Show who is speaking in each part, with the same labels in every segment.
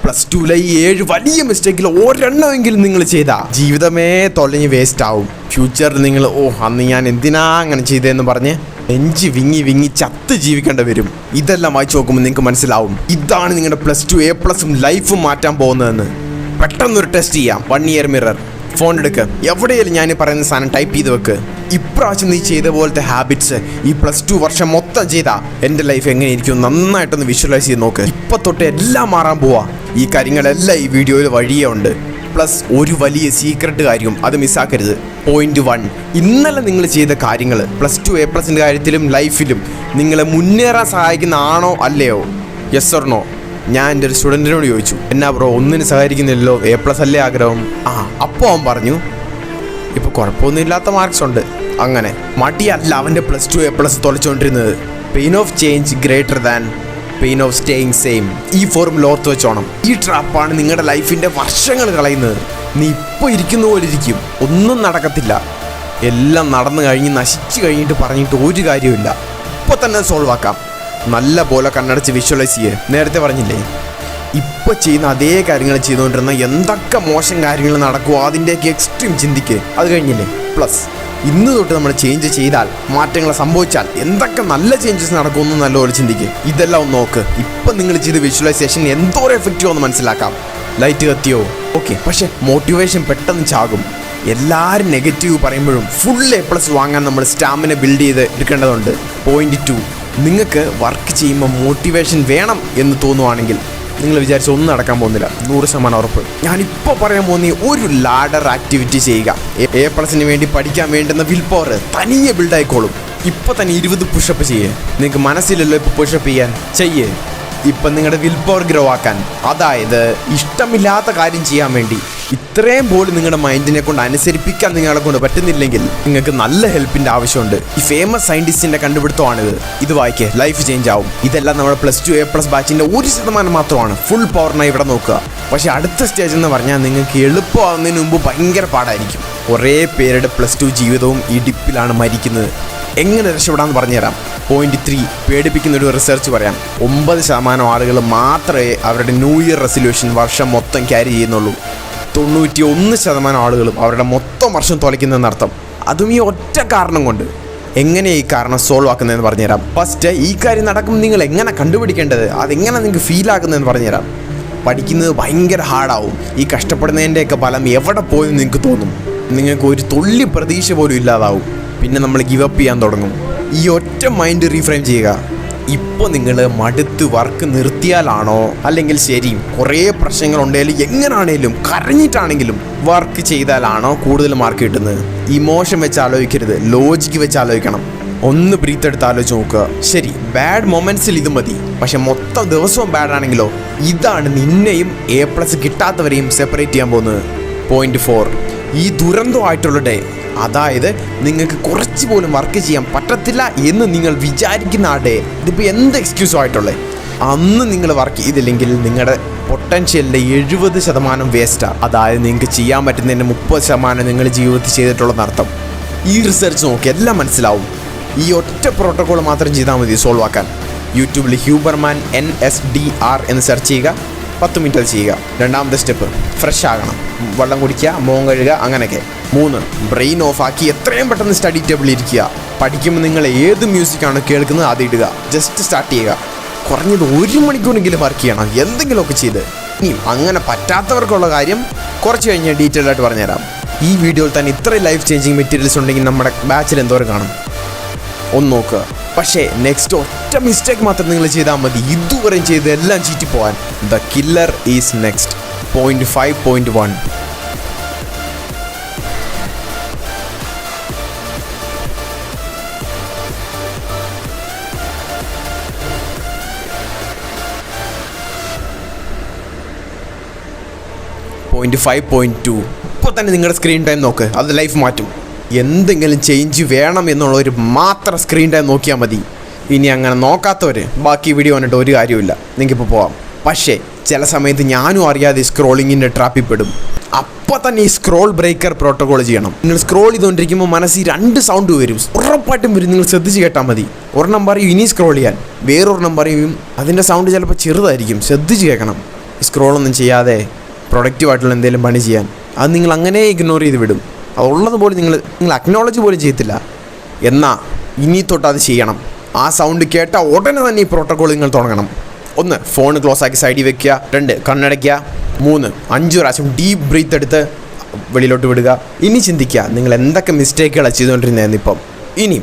Speaker 1: +2 ഈ 7 വലിയ മിസ്റ്റേക്കിൽ ഒരെണ്ണമെങ്കിലും നിങ്ങൾ ചെയ്താൽ ജീവിതമേ തൊലഞ്ഞ് വേസ്റ്റ് ആവും. ഫ്യൂച്ചറിൽ നിങ്ങൾ അന്ന് ഞാൻ എന്തിനാ അങ്ങനെ ചെയ്തതെന്ന് പറഞ്ഞ് നെഞ്ച് വിങ്ങി വിങ്ങി ചത്ത് ജീവിക്കേണ്ടി വരും. ഇതെല്ലാം വായിച്ചു നോക്കുമ്പോൾ നിങ്ങൾക്ക് മനസ്സിലാവും ഇതാണ് നിങ്ങളുടെ +2 A+ ലൈഫും മാറ്റാൻ പോകുന്നതെന്ന്. പെട്ടെന്നൊരു ടെസ്റ്റ് ചെയ്യാം. 1 ഇയർ മിറർ ഫോൺ എടുക്കുക, എവിടെയാലും ഞാൻ പറയുന്ന സാധനം ടൈപ്പ് ചെയ്ത് വെക്ക്. ഇപ്രാവശ്യം നീ ചെയ്ത പോലത്തെ ഹാബിറ്റ്സ് ഈ +2 വർഷം മൊത്തം ചെയ്താ എൻ്റെ ലൈഫ് എങ്ങനെ ഇരിക്കും നന്നായിട്ടൊന്ന് വിഷ്വലൈസ് ചെയ്ത് നോക്ക്. ഇപ്പം തൊട്ട് എല്ലാം മാറാൻ പോവാ. ഈ കാര്യങ്ങളെല്ലാം ഈ വീഡിയോയിൽ വഴിയേ ഉണ്ട്. പ്ലസ് ഒരു വലിയ സീക്രട്ട് കാര്യം അത് മിസ്സാക്കരുത്. പോയിന്റ് 1, ഇന്നലെ നിങ്ങൾ ചെയ്ത കാര്യങ്ങൾ +2 A+ കാര്യത്തിലും ലൈഫിലും നിങ്ങളെ മുന്നേറാൻ സഹായിക്കുന്ന ആണോ അല്ലയോ? Yes or no? ഞാൻ എൻ്റെ ഒരു സ്റ്റുഡൻറ്റിനോട് ചോദിച്ചു, എന്നാ ബ്രോ ഒന്നിനും സഹകരിക്കുന്നില്ലല്ലോ, A+ അല്ലേ ആഗ്രഹം? അപ്പോൾ അവൻ പറഞ്ഞു ഇപ്പോൾ കുഴപ്പമൊന്നുമില്ലാത്ത മാർക്സ് ഉണ്ട്. അങ്ങനെ മടിയല്ല അവൻ്റെ +2 A+ തൊലച്ചുകൊണ്ടിരുന്നത്. Pain of change greater than pain of staying same. ഈ ഫോർമുല ഓർത്ത് വെച്ചോണം. ഈ ട്രാപ്പാണ് നിങ്ങളുടെ ലൈഫിൻ്റെ വർഷങ്ങൾ കളയുന്നത്. നീ ഇപ്പോൾ ഇരിക്കുന്ന പോലെ ഇരിക്കും, ഒന്നും നടക്കത്തില്ല. എല്ലാം നടന്നു കഴിഞ്ഞ് നശിച്ചു കഴിഞ്ഞിട്ട് പറഞ്ഞിട്ട് ഒരു കാര്യമില്ല. ഇപ്പോൾ തന്നെ സോൾവ് ആക്കാം. നല്ല പോലെ കണ്ണടച്ച് വിഷ്വലൈസ് ചെയ്യുക. നേരത്തെ പറഞ്ഞില്ലേ, ഇപ്പോൾ ചെയ്യുന്ന അതേ കാര്യങ്ങൾ ചെയ്തുകൊണ്ടിരുന്ന എന്തൊക്കെ മോശം കാര്യങ്ങൾ നടക്കുമോ അതിൻ്റെയൊക്കെ എക്സ്ട്രീം ചിന്തിക്കുക. അത് കഴിഞ്ഞില്ലേ? പ്ലസ് ഇന്ന് തൊട്ട് നമ്മൾ ചേഞ്ച് ചെയ്താൽ, മാറ്റങ്ങൾ സംഭവിച്ചാൽ എന്തൊക്കെ നല്ല ചേഞ്ചസ് നടക്കുമെന്ന് നല്ലപോലെ ചിന്തിക്കുക. ഇതെല്ലാം ഒന്ന് നോക്ക്. ഇപ്പം നിങ്ങൾ ചെയ്ത വിഷ്വലൈസേഷൻ എന്തോരം എഫക്റ്റീവ് എന്ന് മനസ്സിലാക്കാം. ലൈറ്റ് കത്തിയോ? ഓക്കെ, പക്ഷേ മോട്ടിവേഷൻ പെട്ടെന്ന് ചാകും. എല്ലാവരും നെഗറ്റീവ് പറയുമ്പോഴും ഫുൾ A+ വാങ്ങാൻ നമ്മൾ സ്റ്റാമിന ബിൽഡ് ചെയ്ത് എടുക്കേണ്ടതുണ്ട്. പോയിന്റ് 2, നിങ്ങൾക്ക് വർക്ക് ചെയ്യുമ്പോൾ മോട്ടിവേഷൻ വേണം എന്ന് തോന്നുവാണെങ്കിൽ നിങ്ങൾ വിചാരിച്ച ഒന്നും നടക്കാൻ പോകുന്നില്ല. 100% ഉറപ്പ്. ഞാനിപ്പോൾ പറയാൻ പോകുന്ന ഒരു ലാഡർ ആക്ടിവിറ്റി ചെയ്യുക. A+ വേണ്ടി പഠിക്കാൻ വേണ്ടുന്ന വിൽ പവർ തനിയെ ബിൽഡായിക്കോളും. ഇപ്പോൾ തന്നെ 20 പുഷപ്പ് ചെയ്യേ. നിങ്ങൾക്ക് മനസ്സിലല്ലോ ഇപ്പോൾ പുഷപ്പ് ചെയ്യാൻ, ചെയ്യേ. ഇപ്പം നിങ്ങളുടെ വിൽ പവർ ഗ്രോ ആക്കാൻ, അതായത് ഇഷ്ടമില്ലാത്ത കാര്യം ചെയ്യാൻ വേണ്ടി ഇത്രയും പോലും നിങ്ങളുടെ മൈൻഡിനെ കൊണ്ട് അനുസരിപ്പിക്കാൻ നിങ്ങളെ കൊണ്ട് പറ്റുന്നില്ലെങ്കിൽ നിങ്ങൾക്ക് നല്ല ഹെൽപ്പിൻ്റെ ആവശ്യമുണ്ട്. ഈ ഫേമസ് സയൻറ്റിസ്റ്റിൻ്റെ കണ്ടുപിടുത്തമാണിത്. ഇത് വായിക്കുക, ലൈഫ് ചേഞ്ച് ആവും. ഇതെല്ലാം നമ്മുടെ +2 A+ ബാച്ചിൻ്റെ 1% മാത്രമാണ്. ഫുൾ പവറിനായി ഇവിടെ നോക്കുക. പക്ഷേ അടുത്ത സ്റ്റേജ് എന്ന് പറഞ്ഞാൽ നിങ്ങൾക്ക് എളുപ്പമാകുന്നതിന് മുമ്പ് ഭയങ്കര പാടായിരിക്കും. കുറേ പേരുടെ +2 ജീവിതവും ഈ ഡിപ്പിലാണ് മരിക്കുന്നത്. എങ്ങനെ രക്ഷപ്പെടാമെന്ന് പറഞ്ഞുതരാം. പോയിന്റ് 3, പേടിപ്പിക്കുന്ന ഒരു റിസർച്ച് പറയാം. 9% ആളുകൾ മാത്രമേ അവരുടെ ന്യൂ ഇയർ റെസൊല്യൂഷൻ വർഷം മൊത്തം ക്യാരി ചെയ്യുന്നുള്ളൂ. 91% ആളുകളും അവരുടെ മൊത്തം വർഷം തൊലയ്ക്കുന്നതെന്നർത്ഥം. അതും ഈ ഒറ്റ കാരണം കൊണ്ട്. എങ്ങനെയാണ് ഈ കാരണം സോൾവ് ആക്കുന്നതെന്ന് പറഞ്ഞുതരാം. ഫസ്റ്റ്, ഈ കാര്യം നടക്കുമ്പോൾ നിങ്ങൾ എങ്ങനെ കണ്ടുപിടിക്കേണ്ടത്, അതെങ്ങനെ നിങ്ങൾക്ക് ഫീൽ ആക്കുന്നതെന്ന് പറഞ്ഞുതരാം. പഠിക്കുന്നത് ഭയങ്കര ഹാർഡാവും. ഈ കഷ്ടപ്പെടുന്നതിൻ്റെയൊക്കെ ഫലം എവിടെ പോയെന്ന് നിങ്ങൾക്ക് തോന്നും. നിങ്ങൾക്ക് ഒരു തുള്ളി പ്രതീക്ഷ പോലും ഇല്ലാതാവും. പിന്നെ നമ്മൾ ഗിവ് അപ്പ് ചെയ്യാൻ തുടങ്ങും. ഈ ഒറ്റ മൈൻഡ് റീഫ്രെയിം ചെയ്യുക. ഇപ്പോൾ നിങ്ങൾ മടുത്ത് വർക്ക് നിർത്തിയാലാണോ, അല്ലെങ്കിൽ ശരി കുറേ പ്രശ്നങ്ങളുണ്ടെങ്കിലും എങ്ങനെയാണേലും കരഞ്ഞിട്ടാണെങ്കിലും വർക്ക് ചെയ്താലാണോ കൂടുതൽ മാർക്ക് കിട്ടുന്നത്? ഇമോഷൻ വെച്ച് ആലോചിക്കരുത്, ലോജിക്ക് വെച്ച് ആലോചിക്കണം. ഒന്ന് ബ്രീത്ത് എടുത്ത് ആലോചിച്ച് നോക്കുക. ശരി, ബാഡ് മൊമെൻറ്റ്സിൽ ഇത് മതി. പക്ഷെ മൊത്തം ദിവസവും ബാഡ് ആണെങ്കിലോ? ഇതാണ് നിന്നെയും A+ കിട്ടാത്തവരെയും സെപ്പറേറ്റ് ചെയ്യാൻ പോകുന്നത്. പോയിന്റ് 4, ഈ ദുരന്തമായിട്ടുള്ള ഡേ, അതായത് നിങ്ങൾക്ക് കുറച്ച് പോലും വർക്ക് ചെയ്യാൻ പറ്റത്തില്ല എന്ന് നിങ്ങൾ വിചാരിക്കുന്ന ആ ഡേ, ഇതിപ്പോൾ എന്ത് എക്സ്ക്യൂസും ആയിട്ടുള്ളത്, അന്ന് നിങ്ങൾ വർക്ക് ചെയ്തില്ലെങ്കിൽ നിങ്ങളുടെ പൊട്ടൻഷ്യലിൻ്റെ 70% വേസ്റ്റാണ്. അതായത് നിങ്ങൾക്ക് ചെയ്യാൻ പറ്റുന്നതിൻ്റെ 30% നിങ്ങൾ ജീവിതത്തിൽ ചെയ്തിട്ടുള്ളതെന്നർത്ഥം. ഈ റിസർച്ച് നോക്കി എല്ലാം മനസ്സിലാവും. ഈ ഒറ്റ പ്രോട്ടോകോൾ മാത്രം ചെയ്താൽ മതി സോൾവ് ആക്കാൻ. യൂട്യൂബിൽ ഹ്യൂബർമാൻ NSDR എന്ന് സെർച്ച് ചെയ്യുക. 10 മിനിറ്റ് അത് ചെയ്യുക. രണ്ടാമത്തെ സ്റ്റെപ്പ്, ഫ്രഷ് ആകണം. വെള്ളം കുടിക്കുക, മുഖം കഴുകുക, അങ്ങനെയൊക്കെ. 3, ബ്രെയിൻ ഓഫ് ആക്കി എത്രയും പെട്ടെന്ന് സ്റ്റഡി ടേബിളിൽ ഇരിക്കുക. പഠിക്കുമ്പോൾ നിങ്ങൾ ഏത് മ്യൂസിക്കാണോ കേൾക്കുന്നത് അത് ഇടുക. ജസ്റ്റ് സ്റ്റാർട്ട് ചെയ്യുക. കുറഞ്ഞത് 1 മണിക്കൂറെങ്കിലും വർക്ക് ചെയ്യണം, എന്തെങ്കിലുമൊക്കെ ചെയ്ത്. ഇനിയും അങ്ങനെ പറ്റാത്തവർക്കുള്ള കാര്യം കുറച്ച് കഴിഞ്ഞ് ഡീറ്റെയിൽ ആയിട്ട് പറഞ്ഞുതരാം. ഈ വീഡിയോയിൽ തന്നെ ഇത്രയും ലൈഫ് ചേഞ്ചിങ് മെറ്റീരിയൽസ് ഉണ്ടെങ്കിൽ നമ്മുടെ ബാച്ചിൽ എന്തോരം കാണും ഒന്ന് നോക്കുക. പക്ഷേ നെക്സ്റ്റ് ഒറ്റ മിസ്റ്റേക്ക് മാത്രം നിങ്ങൾ ചെയ്താൽ മതി ഇതുവരെയും ചെയ്ത് എല്ലാം ചീറ്റി പോകാൻ. The killer is next. Point 5.1. Point 5.2. ഇപ്പോൾ തന്നെ നിങ്ങളുടെ സ്ക്രീൻ ടൈം നോക്ക്, അത് ലൈഫ് മാറ്റും. എന്തെങ്കിലും ചേഞ്ച് വേണം എന്നുള്ളവർ മാത്രം സ്ക്രീൻ ടൈം നോക്കിയാൽ മതി. ഇനി അങ്ങനെ നോക്കാത്തവർ ബാക്കി വീഡിയോ കണ്ടിട്ട് ഒരു കാര്യമില്ല, നിങ്ങൾക്കിപ്പോൾ പോവാം. പക്ഷേ ചില സമയത്ത് ഞാനും അറിയാതെ സ്ക്രോളിങ്ങിൻ്റെ ട്രാപ്പിൽ പെടും. അപ്പോൾ തന്നെ ഈ സ്ക്രോൾ ബ്രേക്കർ പ്രോട്ടോകോൾ ചെയ്യണം. നിങ്ങൾ സ്ക്രോൾ ചെയ്തുകൊണ്ടിരിക്കുമ്പോൾ മനസ്സിൽ 2 സൗണ്ട് വരും, ഉറപ്പായിട്ടും വരും. നിങ്ങൾ ശ്രദ്ധിച്ച് കേട്ടാൽ മതി. ഒരെണ്ണം പറയും ഇനി സ്ക്രോൾ ചെയ്യാൻ, വേറൊരെണ്ണം പറയും അതിൻ്റെ സൗണ്ട് ചിലപ്പോൾ ചെറുതായിരിക്കും, ശ്രദ്ധിച്ച് കേൾക്കണം. സ്ക്രോളൊന്നും ചെയ്യാതെ പ്രൊഡക്റ്റീവായിട്ടുള്ള എന്തെങ്കിലും പണി ചെയ്യാൻ. അത് നിങ്ങൾ അങ്ങനെ ഇഗ്നോർ ചെയ്ത് വിടും. അതുള്ളതുപോലെ നിങ്ങൾ അക്നോളജ് പോലും ചെയ്യത്തില്ല. എന്നാൽ ഇനി തൊട്ട് അത് ചെയ്യണം. ആ സൗണ്ട് കേട്ടാൽ ഉടനെ തന്നെ ഈ പ്രോട്ടോക്കോൾ നിങ്ങൾ തുടങ്ങണം. 1, ഫോൺ ക്ലോസ് ആക്കി സൈഡിൽ വെക്കുക. 2, കണ്ണടയ്ക്കുക. 3, 5 പ്രാവശ്യം ഡീപ്പ് ബ്രീത്ത് എടുത്ത് വെളിയിലോട്ട് വിടുക. ഇനി ചിന്തിക്കുക നിങ്ങൾ എന്തൊക്കെ മിസ്റ്റേക്കുകളാണ് ചെയ്തുകൊണ്ടിരുന്നതെന്ന്. ഇപ്പം ഇനി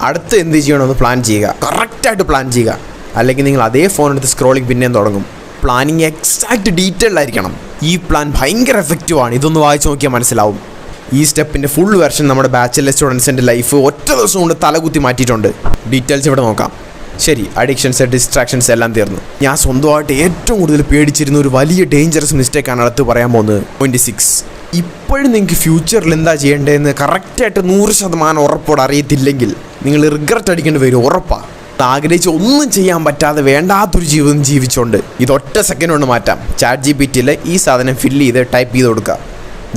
Speaker 1: അടുത്ത് എന്ത് ചെയ്യണമെന്ന് പ്ലാൻ ചെയ്യുക. കറക്റ്റായിട്ട് പ്ലാൻ ചെയ്യുക. അല്ലെങ്കിൽ നിങ്ങൾ അതേ ഫോൺ എടുത്ത് സ്ക്രോളിങ് പിന്നെയും തുടങ്ങും. പ്ലാനിങ് എക്സാക്റ്റ് ഡീറ്റെയിൽഡ് ആയിരിക്കണം. ഈ പ്ലാൻ ഭയങ്കര എഫക്റ്റീവാണ്. ഇതൊന്ന് വായിച്ച് നോക്കിയാൽ മനസ്സിലാവും. ഈ സ്റ്റെപ്പിൻ്റെ ഫുൾ വെർഷൻ നമ്മുടെ ബാച്ചിലർ സ്റ്റുഡൻസിൻ്റെ ലൈഫ് ഒറ്റ ദിവസം കൊണ്ട് തലകുത്തി മാറ്റിയിട്ടുണ്ട്. ഡീറ്റെയിൽസ് ഇവിടെ നോക്കാം. ശരി, അഡിക്ഷൻസ്, ഡിസ്ട്രാക്ഷൻസ് എല്ലാം തീർന്നു. ഞാൻ സ്വന്തമായിട്ട് ഏറ്റവും കൂടുതൽ പേടിച്ചിരുന്ന ഒരു വലിയ ഡേഞ്ചറസ് മിസ്റ്റേക്കാണ് അടുത്ത് പറയാൻ പോകുന്നത്. 26. ഇപ്പോഴും നിങ്ങൾക്ക് ഫ്യൂച്ചറിൽ എന്താ ചെയ്യേണ്ടതെന്ന് കറക്റ്റായിട്ട് 100% ഉറപ്പോടെ അറിയത്തില്ലെങ്കിൽ നിങ്ങൾ റിഗ്രറ്റ് അടിക്കേണ്ടി വരും. ഉറപ്പാണ്. ആഗ്രഹിച്ച് ഒന്നും ചെയ്യാൻ പറ്റാതെ വേണ്ടാത്തൊരു ജീവിതം ജീവിച്ചുകൊണ്ട് ഇതൊറ്റ സെക്കൻഡ് കൊണ്ട് മാറ്റാം. ChatGPTയിൽ ഈ സാധനം ഫില്ല് ചെയ്ത് ടൈപ്പ് ചെയ്ത് കൊടുക്കുക.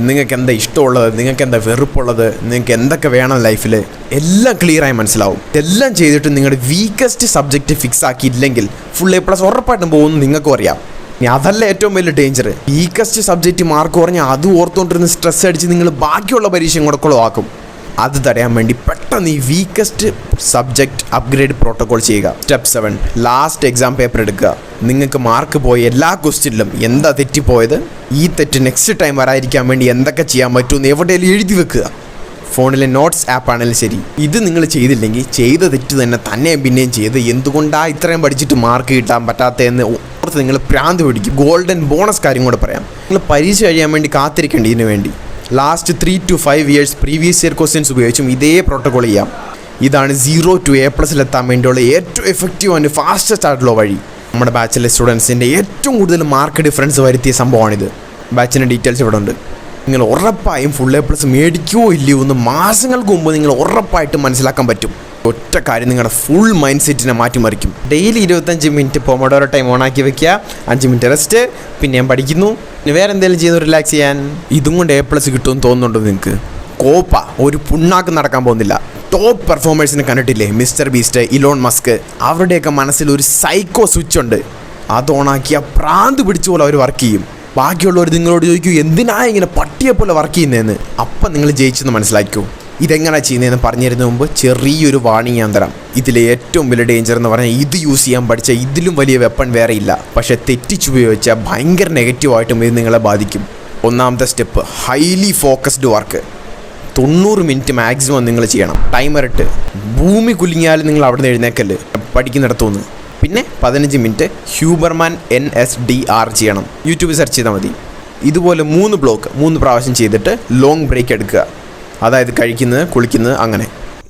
Speaker 1: നിങ്ങൾക്ക് എന്താ ഇഷ്ടമുള്ളത്, നിങ്ങൾക്ക് എന്താ വെറുപ്പുള്ളത്, നിങ്ങൾക്ക് എന്തൊക്കെ വേണം ലൈഫിൽ, എല്ലാം ക്ലിയറായി മനസ്സിലാവും. ഇതെല്ലാം ചെയ്തിട്ട് നിങ്ങളുടെ വീക്കസ്റ്റ് സബ്ജക്റ്റ് ഫിക്സ് ആക്കിയില്ലെങ്കിൽ ഫുൾ A+ ഉറപ്പായിട്ടും പോകുമെന്ന് നിങ്ങൾക്കും അറിയാം. ഇനി അതല്ല ഏറ്റവും വലിയ ഡേഞ്ചർ. വീക്കസ്റ്റ് സബ്ജക്റ്റ് മാർക്ക് കുറഞ്ഞാൽ അത് ഓർത്തുകൊണ്ടിരുന്ന് സ്ട്രെസ് അടിച്ച് നിങ്ങൾ ബാക്കിയുള്ള പരീക്ഷയും കൂടെ കുളമാക്കും. അത് തടയാൻ വേണ്ടി പെട്ടെന്ന് ഈ വീക്കസ്റ്റ് സബ്ജക്റ്റ് അപ്ഗ്രേഡ് പ്രോട്ടോകോൾ ചെയ്യുക. സ്റ്റെപ്പ് 7, ലാസ്റ്റ് എക്സാം പേപ്പർ എടുക്കുക. നിങ്ങൾക്ക് മാർക്ക് പോയ എല്ലാ ക്വസ്റ്റ്യനിലും എന്താ തെറ്റിപ്പോയത്, ഈ തെറ്റ് നെക്സ്റ്റ് ടൈം വരാതിരിക്കാൻ വേണ്ടി എന്തൊക്കെ ചെയ്യാൻ പറ്റുമെന്ന് എവിടെയെങ്കിലും എഴുതി വെക്കുക. ഫോണിലെ നോട്ട്സ് ആപ്പാണെങ്കിലും ശരി. ഇത് നിങ്ങൾ ചെയ്തില്ലെങ്കിൽ ചെയ്ത തെറ്റ് തന്നെയും പിന്നെയും ചെയ്ത് എന്തുകൊണ്ടാണ് ഇത്രയും പഠിച്ചിട്ട് മാർക്ക് കിട്ടാൻ പറ്റാത്തതെന്ന് ഓർത്ത് നിങ്ങൾ ഭ്രാന്ത് പിടിക്കും. ഗോൾഡൻ ബോണസ് കാര്യം കൂടെ പറയാം. നിങ്ങൾ പരീക്ഷ കഴിയാൻ വേണ്ടി കാത്തിരിക്കേണ്ടി ഇതിനു വേണ്ടി. Last 3 to 5 years previous year questions ഉപയോഗിച്ചും ഇതേ പ്രോട്ടോകോൾ ചെയ്യാം. ഇതാണ് 0 to A+ എത്താൻ വേണ്ടിയുള്ള ഏറ്റവും എഫക്റ്റീവ് ആൻഡ് ഫാസ്റ്റസ്റ്റ് ആയിട്ടുള്ള വഴി. നമ്മുടെ ബാച്ചിലെ സ്റ്റുഡൻസിൻ്റെ ഏറ്റവും കൂടുതൽ മാർക്ക് ഡിഫറൻസ് വരുത്തിയ സംഭവമാണിത്. ബാച്ചിൻ്റെ ഡീറ്റെയിൽസ് ഇവിടെ ഉണ്ട്. നിങ്ങൾ ഉറപ്പായും ഫുൾ A+ മേടിക്കുമോ ഇല്ലയോ എന്ന് മാസങ്ങൾക്ക് മുമ്പ് നിങ്ങൾ ഉറപ്പായിട്ടും മനസ്സിലാക്കാൻ പറ്റും. ഒറ്റ കാര്യം നിങ്ങളുടെ ഫുൾ മൈൻഡ് സെറ്റിനെ മാറ്റിമറിക്കും. ഡെയിലി 25 മിനിറ്റ് പൊമോഡോറോ ടൈം ഓണാക്കി വെക്കുക. 5 മിനിറ്റ് റെസ്റ്റ്, പിന്നെ ഞാൻ പഠിക്കുന്നു, പിന്നെ വേറെ എന്തെങ്കിലും ചെയ്യുന്നു റിലാക്സ് ചെയ്യാൻ. ഇതും കൊണ്ട് A+ കിട്ടുമെന്ന് തോന്നുന്നുണ്ടോ നിങ്ങൾക്ക്? കോപ്പ ഒരു പുണ്ണാക്ക് നടക്കാൻ പോകുന്നില്ല. ടോപ്പ് പെർഫോമേഴ്സിനെ കണ്ടിട്ടില്ലേ? Mister beast, Elon Musk. അവരുടെയൊക്കെ മനസ്സിൽ ഒരു സൈക്കോ സ്വിച്ച് ഉണ്ട്. അത് ഓണാക്കിയാൽ പ്രാന്ത് പിടിച്ച പോലെ അവർ വർക്ക് ചെയ്യും. ബാക്കിയുള്ളവർ നിങ്ങളോട് ചോദിക്കൂ എന്തിനാ ഇങ്ങനെ പട്ടിയെ പോലെ വർക്ക് ചെയ്യുന്നതെന്ന്. അപ്പം നിങ്ങൾ ജയിച്ചെന്ന് മനസ്സിലാക്കൂ. ഇതെങ്ങനെയാണ് ചെയ്യുന്നതെന്ന് പറഞ്ഞു തരുന്ന മുമ്പ് ചെറിയൊരു വാണിംഗ് ഞാൻ തരാം. ഇതിലെ ഏറ്റവും വലിയ ഡേഞ്ചർ എന്ന് പറഞ്ഞാൽ ഇത് യൂസ് ചെയ്യാൻ പഠിച്ചാൽ ഇതിലും വലിയ വെപ്പൺ വേറെ ഇല്ല. പക്ഷേ തെറ്റിച്ചുപയോഗിച്ചാൽ ഭയങ്കര നെഗറ്റീവായിട്ടും ഇത് നിങ്ങളെ ബാധിക്കും. ഒന്നാമത്തെ step, highly focused work. 90 minute maximum നിങ്ങൾ ചെയ്യണം. ടൈമർ ഇട്ട് ഭൂമി കുലുങ്ങിയാലും നിങ്ങൾ അവിടെ നിന്ന് എഴുന്നേക്കല്ല് പഠിക്കുന്നിടത്തുനിന്ന്. പിന്നെ 15 മിനിറ്റ് ഹ്യൂബർമാൻ NSDR ചെയ്യണം. യൂട്യൂബിൽ സെർച്ച് ചെയ്താൽ മതി. ഇതുപോലെ 3 ബ്ലോക്ക് 3 പ്രാവശ്യം ചെയ്തിട്ട് ലോങ് ബ്രേക്ക് എടുക്കുക. അതായത് കഴിക്കുന്നത്, കുളിക്കുന്നത്, അങ്ങനെ.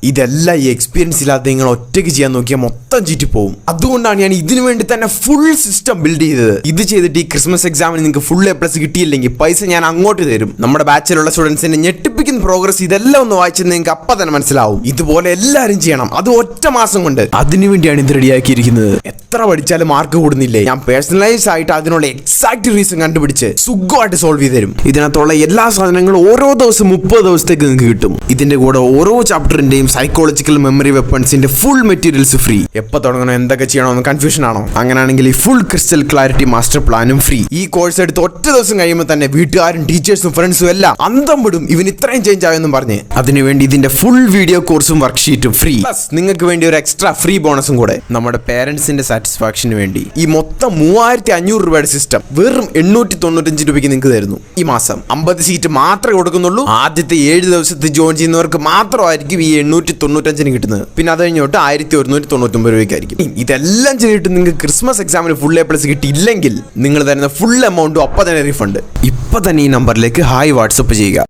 Speaker 1: ഇതെല്ലാം ഈ എക്സ്പീരിയൻസ് ഇല്ലാത്ത നിങ്ങൾ ഒറ്റയ്ക്ക് ചെയ്യാൻ നോക്കിയാൽ മൊത്തം ചീറ്റിപ്പോവും. അതുകൊണ്ടാണ് ഞാൻ ഇതിനു വേണ്ടി തന്നെ ഫുൾ സിസ്റ്റം ബിൽഡ് ചെയ്തത്. ഇത് ചെയ്തിട്ട് ഈ ക്രിസ്മസ് എക്സാമിന് നിങ്ങൾക്ക് ഫുൾ A+ കിട്ടിയില്ലെങ്കിൽ പൈസ ഞാൻ അങ്ങോട്ട് തരും. നമ്മുടെ ബാച്ചിലുള്ള സ്റ്റുഡൻസിനെ ഞെട്ടിപ്പിക്കുന്ന പ്രോഗ്രസ് ഇതെല്ലാം ഒന്ന് വായിച്ചത് നിങ്ങൾക്ക് അപ്പം തന്നെ മനസ്സിലാവും. ഇതുപോലെ എല്ലാവരും ചെയ്യണം, അത് ഒറ്റ മാസം കൊണ്ട്. അതിനുവേണ്ടിയാണ് ഇത് റെഡിയാക്കിയിരിക്കുന്നത്. എത്ര പഠിച്ചാലും മാർക്ക് കൂടുന്നില്ലേ? ഞാൻ പേഴ്സണലൈസ് ആയിട്ട് അതിനുള്ള എക്സാക്ട് റീസൺ കണ്ടുപിടിച്ച് സുഖമായിട്ട് സോൾവ് ചെയ്ത് തരും. ഇതിനകത്തുള്ള എല്ലാ സാധനങ്ങളും ഓരോ ദിവസം 30 ദിവസത്തേക്ക് നിങ്ങൾക്ക് കിട്ടും. ഇതിന്റെ കൂടെ ഓരോ ചാപ്റ്ററിന്റെയും സൈക്കോളജിക്കൽ മെമ്മറി വെപ്പൺസിന്റെ ഫുൾ മെറ്റീരിയൽസ് ഫ്രീ. എപ്പോൾ തുടങ്ങണം, എന്തൊക്കെ ചെയ്യണമെന്ന് കൺഫ്യൂഷൻ ആണോ? അങ്ങനെയാണെങ്കിൽ ഈ ഫുൾ ക്രിസ്റ്റൽ ക്ലാരിറ്റി മാസ്റ്റർ പ്ലാനും ഫ്രീ. ഈ കോഴ്സ് എടുത്ത് ഒറ്റ ദിവസം കഴിയുമ്പോൾ തന്നെ വീട്ടുകാരും ടീച്ചേഴ്സും ഫ്രണ്ട്സും എല്ലാം അന്തം വിടും ഇവൻ ഇത്രയും ചേഞ്ച് ആയെന്നും പറഞ്ഞ്. അതിനുവേണ്ടി ഇതിന്റെ ഫുൾ വീഡിയോ കോഴ്സും വർക്ക്ഷീറ്റും ഫ്രീ. പ്ലസ് നിങ്ങൾക്ക് വേണ്ടി ഒരു എക്സ്ട്രാ ഫ്രീ ബോണസും കൂടെ. നമ്മുടെ പേരൻസിന്റെ സാറ്റിസ്ഫാക്ഷന് വേണ്ടി ഈ മൊത്തം 3500 രൂപയുടെ സിസ്റ്റം വെറും 895 രൂപയ്ക്ക് നിങ്ങൾക്ക് തരുന്നു. ഈ മാസം 50 സീറ്റ് മാത്രമേ കൊടുക്കുന്നുള്ളൂ. ആദ്യത്തെ 7 ദിവസത്തെ ജോയിൻ ചെയ്യുന്നവർക്ക് മാത്രമായിരിക്കും ഈ 895 കിട്ടുന്നത്. പിന്നെ അത് കഴിഞ്ഞോട്ട് 1199 രൂപയ്ക്കായിരിക്കും. ഇതെല്ലാം ചെയ്തിട്ട് നിങ്ങൾക്ക് ക്രിസ്മസ് എക്സാമിന് ഫുൾ A+ കിട്ടിയില്ലെങ്കിൽ നിങ്ങൾ തരുന്ന ഫുൾ എമൗണ്ടും അപ്പം തന്നെ റീഫണ്ട്. ഇപ്പം തന്നെ ഈ നമ്പറിലേക്ക് ഹായ് വാട്സപ്പ് ചെയ്യുക.